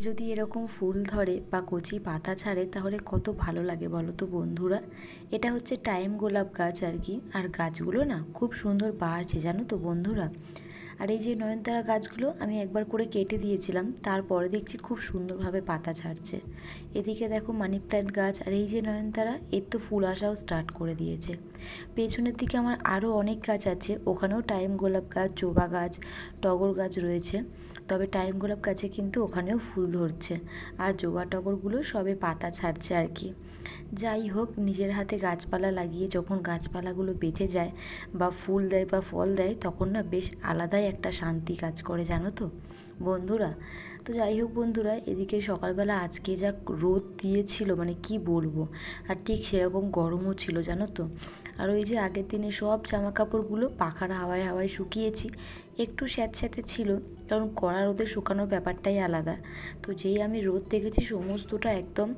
যদি এরকম ফুল ধরে বা কচি পাতা ছাড়ে তাহলে কত ভালো লাগে বলো তো বন্ধুরা। এটা হচ্ছে টাইম গোলাপ গাছ আর কি। আর গাছগুলো না খুব সুন্দর বাড়ছে জানো তো বন্ধুরা। আর এই যে নয়নতারা গাছগুলো আমি একবার করে কেটে দিয়েছিলাম, তারপরে দেখছি খুব সুন্দরভাবে পাতা ছাড়ছে। এদিকে দেখো মানি প্ল্যান্ট গাছ, আর এই যে নয়নতারা এর তো ফুল আসাও স্টার্ট করে দিয়েছে। পেছনের দিকে আমার আরও অনেক গাছ আছে, ওখানেও টাইম গোলাপ গাছ, জবা গাছ, টগর গাছ রয়েছে। তবে টাইম গোলাপ গাছে কিন্তু ওখানেও ফুল ধরছে, আর জবা টগরগুলো সবে পাতা ছাড়ছে আর কি। যাই হোক, নিজের হাতে গাছপালা লাগিয়ে যখন গাছপালাগুলো বেঁচে যায় বা ফুল দেয় বা ফল দেয়, তখন না বেশ আলাদাই একটা শান্তি কাজ করে জানো তো বন্ধুরা। তো যাই হোক বন্ধুরা, এদিকে সকালবেলা আজকে যা রোদ দিয়েছিল মানে কি বলবো, আর ঠিক সেরকম গরমও ছিল জানো তো। আর ওই যে আগের দিনে সব জামা কাপড়গুলো পাখার হাওয়ায় হাওয়ায় শুকিয়েছি, একটু স্যাঁতস্যাঁতে ছিল, কারণ কড়া রোদে শুকানোর ব্যাপারটাই আলাদা। তো যেই আমি রোদ দেখেছি সমস্তটা একদম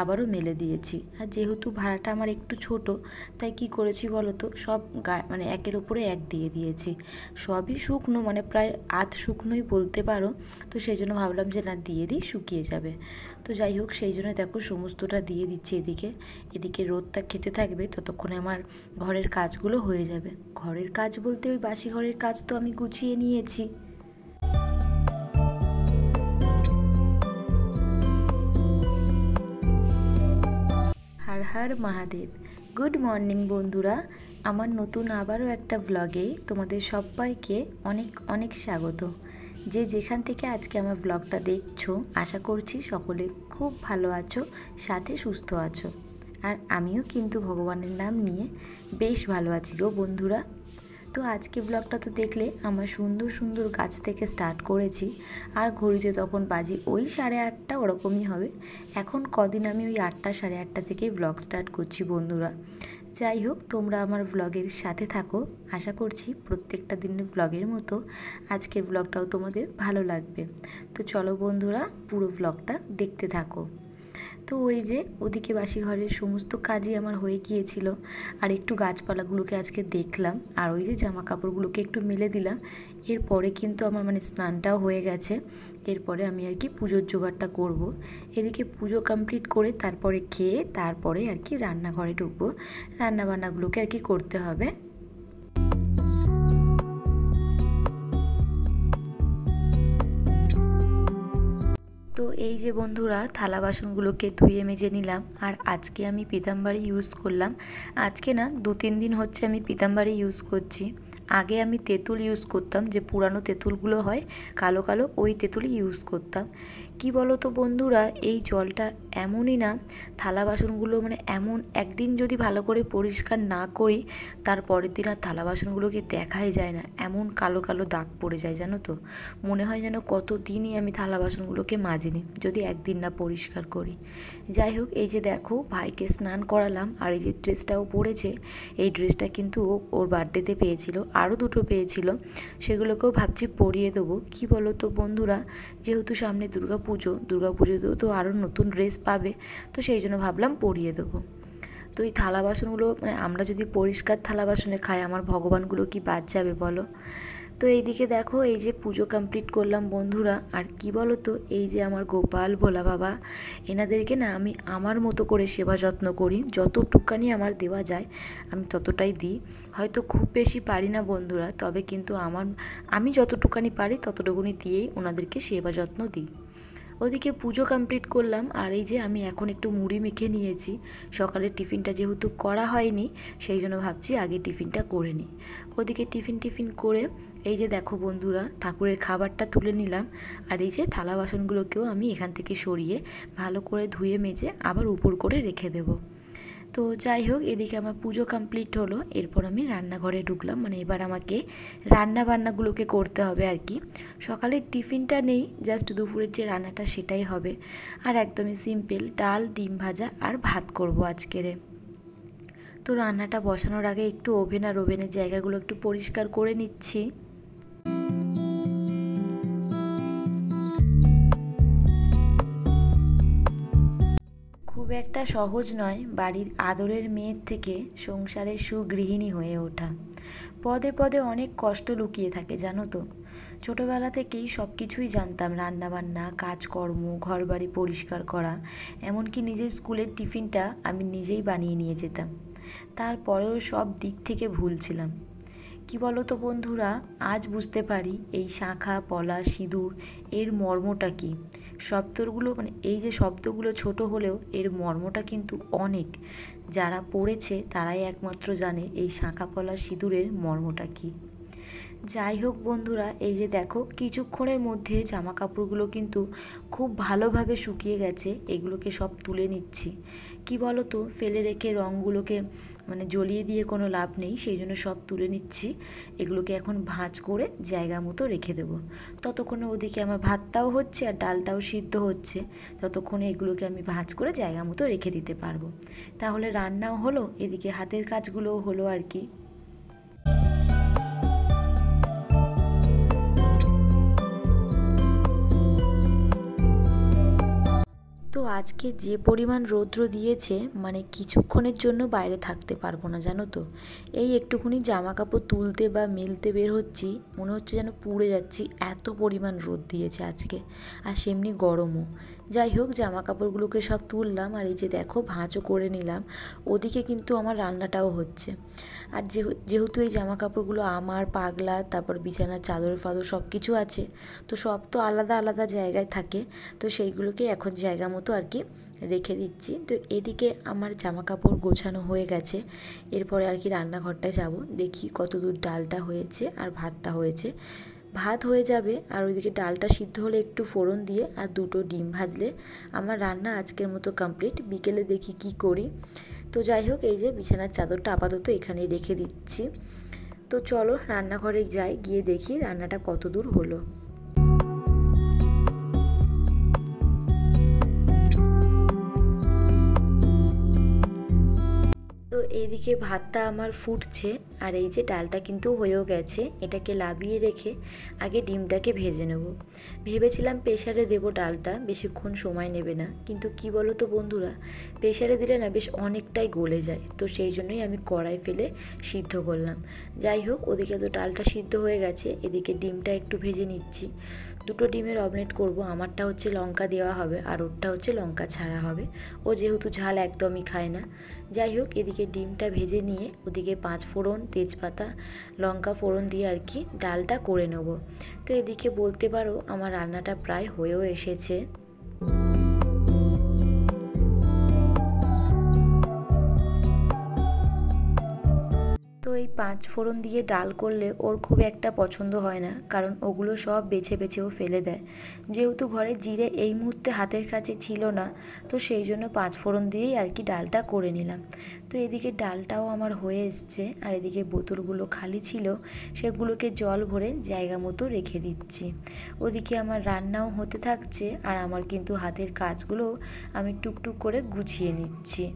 আবারও মেলে দিয়েছি। আর যেহেতু ভাড়াটা আমার একটু ছোট, তাই কি করেছি বলো তো, সব মানে একের ওপরে এক দিয়ে দিয়েছি। সবই শুকনো, মানে প্রায় আধ শুকনোই বলতে পারো। তো সেই জন্য ভাবলাম যে না, দিয়ে দিই, শুকিয়ে যাবে। তো যাই হোক, সেই জন্য দেখো সমস্তটা দিয়ে দিচ্ছি এদিকে। এদিকে রোদটা খেতে থাকবে, ততক্ষণে আমার ঘরের কাজগুলো হয়ে যাবে। ঘরের কাজ বলতে ওই বাসি ঘরের কাজ তো আমি গুছিয়ে নিয়েছি। হর হর মহাদেব। গুড মর্নিং বন্ধুরা, আমার নতুন আবারও একটা ব্লগে তোমাদের সবাইকে অনেক অনেক স্বাগত। যে যেখান থেকে আজকে আমার ব্লগটা দেখছো, আশা করছি সকলে খুব ভালো আছো, সাথে সুস্থ আছো। আর আমিও কিন্তু ভগবানের নাম নিয়ে বেশ ভালো আছি গো বন্ধুরা। তো আজকে ব্লগটা তো দেখলে, আমার সুন্দর সুন্দর গাছ থেকে স্টার্ট করেছি। আর ঘড়িতে তখন বাজে ওই 8:30 ওরকমই হবে। এখন কদিন আমি ওই 8টা 8:30 থেকেই ব্লগ স্টার্ট করছি বন্ধুরা। যাই হোক, তোমরা আমার ব্লগের সাথে থাকো। আশা করছি প্রত্যেকটা দিনের ব্লগের মতো আজকের ব্লগটাও তোমাদের ভালো লাগবে। তো চলো বন্ধুরা, পুরো ব্লগটা দেখতে থাকো। তো ওই যে ওদিকে বাসি ঘরের সমস্ত কাজই আমার হয়ে গিয়েছিল, আর একটু গাছপালাগুলোকে আজকে দেখলাম, আর ওই যে জামা কাপড়গুলোকে একটু মেলে দিলাম। এরপরে কিন্তু আমার মানে স্নানটাও হয়ে গেছে। এরপরে আমি আর কি পুজোর জোগাড়টা করব। এদিকে পুজো কমপ্লিট করে তারপরে খেয়ে তারপরে আর কি রান্নাঘরে ঢুকবো। রান্নাবান্নাগুলোকে আর কি করতে হবে। তো এই যে বন্ধুরা, থালা বাসনগুলোকে ধুয়ে মেজে নিলাম। আর আজকে আমি পিতাম্বরী ইউজ করলাম। আজকে না 2-3 দিন হচ্ছে আমি পিতাম্বরী ইউজ করছি। আগে আমি তেঁতুল ইউজ করতাম, যে পুরানো তেঁতুলগুলো হয় কালো কালো, ওই তেঁতুলই ইউজ করতাম। কি বলো তো বন্ধুরা, এই জলটা এমনই না, থালা বাসনগুলো মানে এমন, একদিন যদি ভালো করে পরিষ্কার না করি, তার পরের দিন আর থালা বাসনগুলোকে দেখাই যায় না, এমন কালো কালো দাগ পড়ে যায় জানো তো। মনে হয় যেন কতদিনই আমি থালা বাসনগুলোকে মাজিনি, যদি একদিন না পরিষ্কার করি। যাই হোক, এই যে দেখো ভাইকে স্নান করালাম, আর এই যে ড্রেসটাও পরেছে, এই ড্রেসটা কিন্তু ওর বার্থডেতে পেয়েছিল, আরও 2টো পেয়েছিল, সেগুলোকেও ভাবছি পরিয়ে দেবো। কি বলো তো বন্ধুরা, যেহেতু সামনে দুর্গাপুজোতেও তো আরও নতুন ড্রেস পাবে, তো সেই জন্য ভাবলাম পরিয়ে দেবো। তো এই থালা বাসনগুলো মানে আমরা যদি পরিষ্কার থালা বাসনে খাই, আমার ভগবানগুলো কি বাদ যাবে বলো। তো এইদিকে দেখো, এই যে পুজো কমপ্লিট করলাম বন্ধুরা। আর কি বলো তো, এই যে আমার গোপাল ভোলা বাবা, এনাদেরকে না আমি আমার মতো করে সেবা যত্ন করি, যতটুকানি আমার দেওয়া যায় আমি ততটাই দিই। হয়তো খুব বেশি পারি না বন্ধুরা, তবে কিন্তু আমি যতটুকানি পারি ততটুকুনি দিয়েই ওনাদেরকে সেবা যত্ন দিই। ওদিকে পুজো কমপ্লিট করলাম, আর এই যে আমি এখন একটু মুড়ি মেখে নিয়েছি। সকালের টিফিনটা যেহেতু করা হয়নি, সেই জন্য ভাবছি আগে টিফিনটা করে নিই। ওদিকে টিফিন করে এই যে দেখো বন্ধুরা, ঠাকুরের খাবারটা তুলে নিলাম। আর এই যে থালা বাসনগুলোকেও আমি এখান থেকে সরিয়ে ভালো করে ধুয়ে মেজে আবার উপর করে রেখে দেবো। তো যাই হোক, এদিকে আমার পুজো কমপ্লিট হলো। এরপর আমি রান্নাঘরে ঢুকলাম, মানে এবার আমাকে রান্নাবান্নাগুলোকে করতে হবে আর কি। সকালের টিফিনটা নেই, জাস্ট দুপুরের যে রান্নাটা সেটাই হবে। আর একদমই সিম্পল, ডাল, ডিম ভাজা আর ভাত করব আজকেরে। তো রান্নাটা বসানোর আগে একটু ওভেনের জায়গাগুলো একটু পরিষ্কার করে নিচ্ছি। খুব একটা সহজ নয় বাড়ির আদরের মেয়ের থেকে সংসারের সুগৃহিণী হয়ে ওঠা। পদে পদে অনেক কষ্ট লুকিয়ে থাকে জানো তো। ছোটোবেলা থেকেই সব কিছুই জানতাম, রান্নাবান্না, কাজকর্ম, ঘরবাড়ি পরিষ্কার করা, এমনকি নিজের স্কুলের টিফিনটা আমি নিজেই বানিয়ে নিয়ে যেতাম। তারপরেও সব দিক থেকে ভুল ছিলাম। কি বলো তো বন্ধুরা, আজ বুঝতে পারি এই শাঁখা, পলা, সিঁদুর এর মর্মটা কী। শব্দগুলো এই যে শব্দগুলো ছোট হলেও এর মর্মটা কিন্তু অনেক। যারা পড়েছে তারাই একমাত্র জানে এই শাঁখা, পলা, সিঁদুরের মর্মটা কী। যাই হোক বন্ধুরা, এই যে দেখো কিছুক্ষণের মধ্যে জামা কাপড়গুলো কিন্তু খুব ভালোভাবে শুকিয়ে গেছে। এগুলোকে সব তুলে নিচ্ছি। কি বলো তো, ফেলে রেখে রঙগুলোকে জ্বলিয়ে দিয়ে কোনো লাভ নেই, সেই জন্য সব তুলে নিচ্ছি। এগুলোকে এখন ভাঁজ করে জায়গা মতো রেখে দেবো। ততক্ষণে ওদিকে আমার ভাতটাও হচ্ছে আর ডালটাও সিদ্ধ হচ্ছে। ততক্ষণে এগুলোকে আমি ভাঁজ করে জায়গা মতো রেখে দিতে পারবো। তাহলে রান্নাও হলো, এদিকে হাতের কাজগুলোও হলো আর কি। তো আজকে যে পরিমাণ রৌদ্র দিয়েছে, কিছুক্ষণের জন্য বাইরে থাকতে পারবো না জানো তো। এই একটুখানি জামা কাপড় তুলতে বা মেলতে বের হচ্ছি, মনে হচ্ছে যেন পুড়ে যাচ্ছি, এত পরিমাণ রোদ দিয়েছে আজকে। আর সেমনি গরমও। যাই হোক, জামা কাপড়গুলোকে সব তুললাম আর এই যে দেখো ভাঁজও করে নিলাম। ওদিকে কিন্তু আমার রান্নাটাও হচ্ছে। আর যেহেতু এই জামা কাপড়গুলো আমার, পাগলা, তারপর বিছানার চাদর ফাদর সব কিছু আছে, তো সব তো আলাদা আলাদা জায়গায় থাকে। তো সেইগুলোকে এখন জায়গা মতো আর কি রেখে দিচ্ছি। তো এদিকে আমার জামা কাপড় গোছানো হয়ে গেছে। এরপরে আর কি রান্নাঘরটায় যাব, দেখি কতদূর ডালটা হয়েছে আর ভাতটা হয়েছে। ভাত হয়ে যাবে আর ওইদিকে ডালটা সিদ্ধ হলে একটু ফোড়ন দিয়ে আর দুটো ডিম ভাজলে আমার রান্না আজকের মতো কমপ্লিট। বিকেলে দেখি কি করি। তো যাই হোক, এই যে বিছানার চাদরটা আপাতত এখানেই রেখে দিচ্ছি। তো চলো রান্নাঘরে যাই, গিয়ে দেখি রান্নাটা কত দূর হলো। তো এইদিকে ভাতটা আমার ফুটছে আর এই যে ডালটা কিন্তু হয়েও গেছে। এটাকে লাবিয়ে রেখে আগে ডিমটাকে ভেজে নেব। ভেবেছিলাম প্রেসারে দেবো ডালটা, বেশিক্ষণ সময় নেবে না, কিন্তু কি বলো তো বন্ধুরা, প্রেসারে দিলে না বেশ অনেকটাই গলে যায়। তো সেই জন্যই আমি কড়াই ফেলে সিদ্ধ করলাম। যাই হোক, ওদিকে তো ডালটা সিদ্ধ হয়ে গেছে, এদিকে ডিমটা একটু ভেজে নিচ্ছি। দুটো ডিমের অমলেট করব। আমারটা হচ্ছে লঙ্কা দেওয়া হবে আর ওরটা হচ্ছে লঙ্কা ছাড়া হবে। ও যেহেতু ঝাল একদমই খায় না। যাই হোক, এদিকে ডিমটা ভেজে নিয়ে ওদিকে 5 ফোড়ন, তেজপাতা, লঙ্কা ফোড়ন দিয়ে আর কি ডালটা করে নেব। তো এদিকে বলতে পারো আমার রান্নাটা প্রায় হয়েও এসেছে। তো এই 5 ফোড়ন দিয়ে ডাল করলে ওর খুব একটা পছন্দ হয় না, কারণ ওগুলো সব বেছে বেছেও ফেলে দেয়। যেহেতু ঘরে জিরে এই মুহূর্তে হাতের কাছে ছিল না, তো সেই জন্য 5 ফোড়ন দিয়েই আর কি ডালটা করে নিলাম। তো এদিকে ডালটাও আমার হয়ে এসছে আর এদিকে বোতলগুলো খালি ছিল, সেগুলোকে জল ভরে জায়গা মতো রেখে দিচ্ছি। ওদিকে আমার রান্নাও হতে থাকছে আর আমার কিন্তু হাতের কাজগুলো আমি টুকটুক করে গুছিয়ে নিচ্ছি।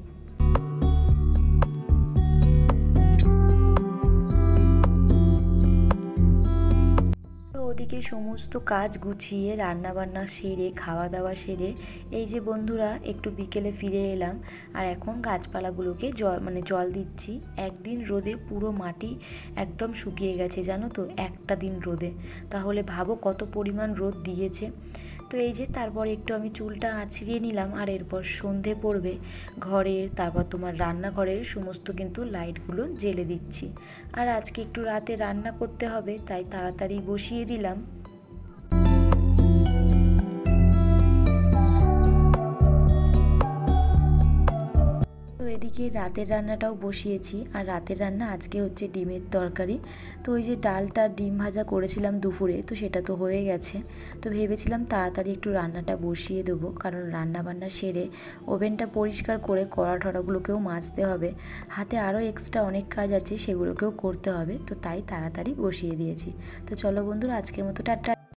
ওদিকে সমস্ত কাজ গুছিয়ে রান্নাবান্না সেরে খাওয়া দাওয়া সেরে এই যে বন্ধুরা একটু বিকেলে ফিরে এলাম আর এখন গাছপালাগুলোকে জল দিচ্ছি। একদিন রোদে পুরো মাটি একদম শুকিয়ে গেছে জানো তো, একটা দিন রোদে। তাহলে ভাবো কত পরিমাণ রোদ দিয়েছে। তো এই যে তারপর একটু আমি চুলটা আঁচড়িয়ে নিলাম আর এরপর সন্ধে পড়বে, ঘরের তারপর তোমার রান্নাঘরের সমস্ত কিন্তু লাইটগুলো জ্বেলে দিচ্ছি। আর আজকে একটু রাতে রান্না করতে হবে, তাই তাড়াতাড়ি বসিয়ে দিলাম। এদিকে রাতের রান্নাটাও বসিয়েছি আর রাতের রান্না আজকে হচ্ছে ডিমের তরকারি। তো ওই যে ডালটা ডিম ভাজা করেছিলাম দুপুরে, তো সেটা তো হয়ে গেছে। তো ভেবেছিলাম তাড়াতাড়ি একটু রান্নাটা বসিয়ে দেবো, কারণ রান্না বান্না সেরে ওভেনটা পরিষ্কার করে কড়া ঠড়াগুলোকেও মাজতে হবে। হাতে আরও এক্সট্রা অনেক কাজ আছে, সেগুলোকেও করতে হবে। তো তাই তাড়াতাড়ি বসিয়ে দিয়েছি। তো চলো বন্ধুরা, আজকের মতো টাটা।